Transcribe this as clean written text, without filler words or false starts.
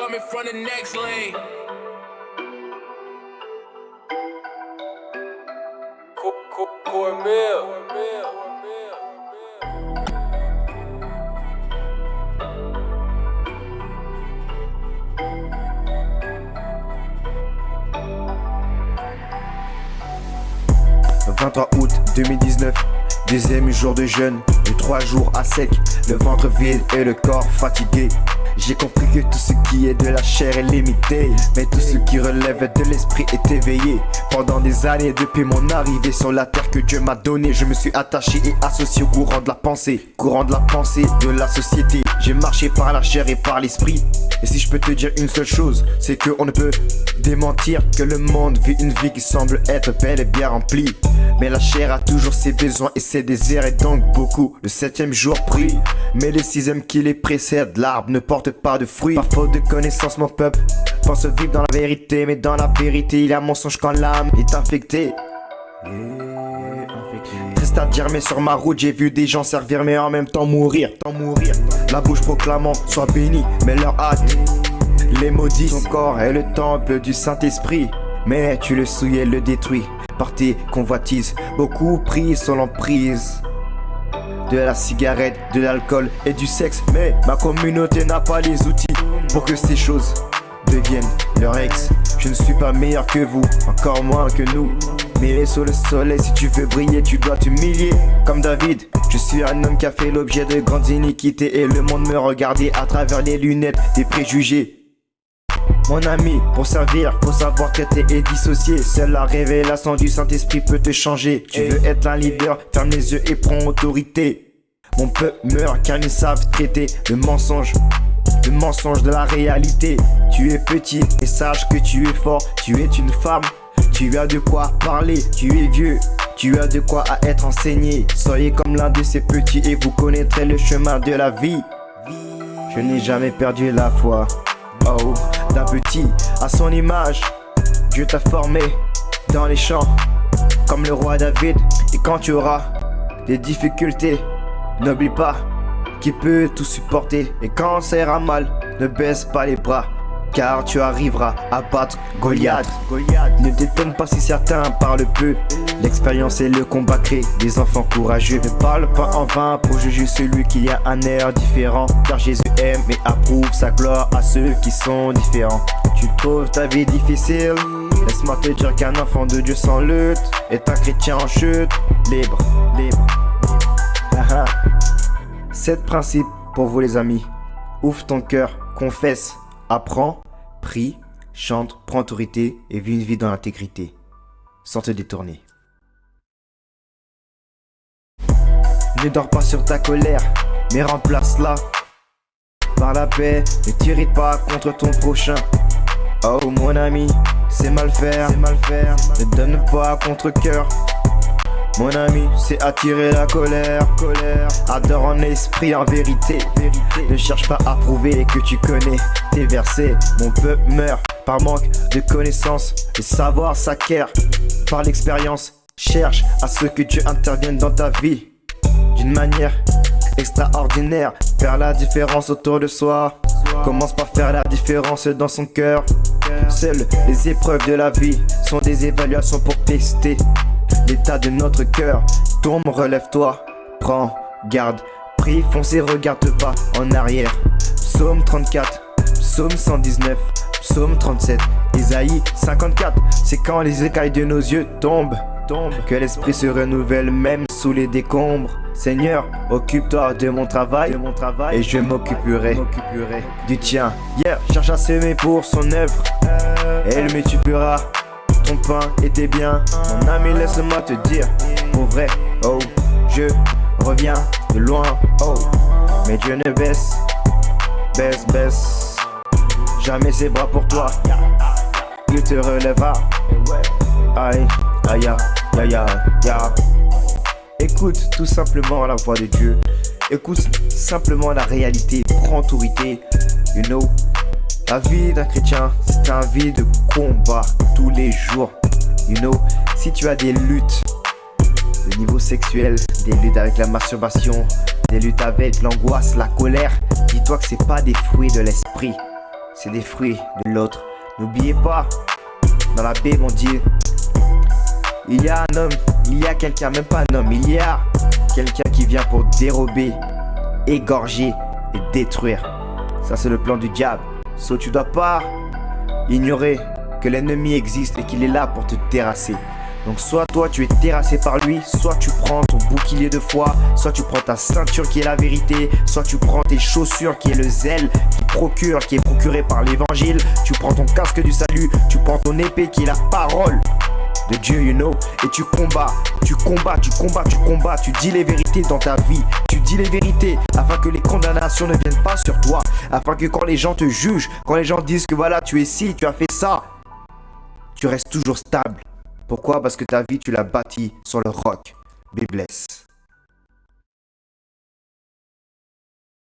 coming from the next lane. Le 23 août 2019, deuxième jour de jeûne, de 3 jours à sec, le ventre vide et le corps fatigué. J'ai compris que tout ce qui est de la chair est limité, mais tout ce qui relève de l'esprit est éveillé. Pendant des années depuis mon arrivée sur la terre que Dieu m'a donnée, je me suis attaché et associé au courant de la pensée de la société. J'ai marché par la chair et par l'esprit. Et si je peux te dire une seule chose, c'est qu'on ne peut démentir que le monde vit une vie qui semble être bel et bien remplie. Mais la chair a toujours ses besoins et ses désirs, et donc beaucoup. Le 7e jour prie, mais le 6e qui les précède, l'arbre ne porte pas de fruits. Par faute de connaissance, mon peuple pense vivre dans la vérité, mais dans la vérité il y a mensonge quand l'âme est infectée. Triste à dire, mais sur ma route j'ai vu des gens servir mais en même temps mourir. La bouche proclamant sois béni, mais leur hâte les maudit. Son corps est le temple du Saint-Esprit, mais tu le souilles et le détruis par tes convoitises. Beaucoup prient sur l'emprise de la cigarette, de l'alcool et du sexe, mais ma communauté n'a pas les outils pour que ces choses deviennent leur ex. Je ne suis pas meilleur que vous, encore moins que nous, mais sous le soleil, si tu veux briller, tu dois t'humilier. Comme David, je suis un homme qui a fait l'objet de grandes iniquités, et le monde me regardait à travers les lunettes des préjugés. Mon ami, pour servir, faut savoir traiter et dissocier. Seule la révélation du Saint-Esprit peut te changer. Tu veux être un leader, ferme les yeux et prends autorité. Mon peuple meurt car ils savent traiter le mensonge de la réalité. Tu es petit et sache que tu es fort. Tu es une femme, tu as de quoi parler. Tu es vieux, tu as de quoi à être enseigné. Soyez comme l'un de ces petits et vous connaîtrez le chemin de la vie. Je n'ai jamais perdu la foi. Oh, d'un petit à son image, Dieu t'a formé dans les champs comme le roi David. Et quand tu auras des difficultés, n'oublie pas qu'il peut tout supporter. Et quand ça ira mal, ne baisse pas les bras, car tu arriveras à battre Goliath. Ne t'étonne pas si certains parlent peu. L'expérience et le combat créent des enfants courageux. Ne parle pas en vain pour juger celui qui a un air différent, car Jésus aime et approuve sa gloire à ceux qui sont différents. Tu trouves ta vie difficile? Laisse-moi te dire qu'un enfant de Dieu sans lutte est un chrétien en chute, libre. 7 principes pour vous les amis. Ouvre ton cœur, confesse, apprends, prie, chante, prends autorité et vis une vie dans l'intégrité, sans te détourner. Ne dors pas sur ta colère, mais remplace-la par la paix. Ne t'irrite pas contre ton prochain. Oh mon ami, c'est mal faire. Ne donne pas contre cœur. Mon ami, c'est attirer la colère. Adore en esprit, en vérité. Ne cherche pas à prouver que tu connais tes versets. Mon peuple meurt par manque de connaissances. Le savoir s'acquiert par l'expérience. Cherche à ce que Dieu intervienne dans ta vie d'une manière extraordinaire. Faire la différence autour de soi. Commence par faire la différence dans son cœur. Seules les épreuves de la vie sont des évaluations pour tester l'état de notre cœur. Tombe, relève-toi, prends garde, prie, fonce et regarde pas en arrière. Psaume 34, psaume 119, psaume 37, Isaïe 54. C'est quand les écailles de nos yeux tombent que l'esprit se renouvelle même sous les décombres. Seigneur, occupe-toi de mon travail et je m'occuperai du tien. Cherche à semer pour son œuvre, elle multipliera ton pain et tes biens. Mon ami, laisse-moi te dire, pour vrai, oh, je reviens de loin, oh, mais Dieu ne baisse jamais ses bras pour toi. Il te relèvera. Aïe, aïe, aïe, aïe. Écoute tout simplement la voix de Dieu. Écoute simplement la réalité. Prends autorité. You know, la vie d'un chrétien, c'est une vie de combat tous les jours. You know, si tu as des luttes de niveau sexuel, des luttes avec la masturbation, des luttes avec l'angoisse, la colère, dis-toi que c'est pas des fruits de l'esprit. c'est des fruits de l'autre. N'oubliez pas, dans la Bible on dit, il y a un homme, il y a quelqu'un, même pas un homme, il y a quelqu'un qui vient pour dérober, égorger et détruire. Ça c'est le plan du diable. So tu dois pas ignorer que l'ennemi existe et qu'il est là pour te terrasser. Donc soit toi tu es terrassé par lui, soit tu prends ton bouclier de foi, soit tu prends ta ceinture qui est la vérité, soit tu prends tes chaussures qui est le zèle, qui est procuré par l'évangile, tu prends ton casque du salut, tu prends ton épée qui est la parole de Dieu, you know, et tu combats, tu dis les vérités dans ta vie, tu dis les vérités afin que les condamnations ne viennent pas sur toi, afin que quand les gens te jugent, quand les gens disent que voilà tu es ci, tu as fait ça, tu restes toujours stable. Pourquoi? Parce que ta vie tu l'as bâtie sur le roc. Be blessed.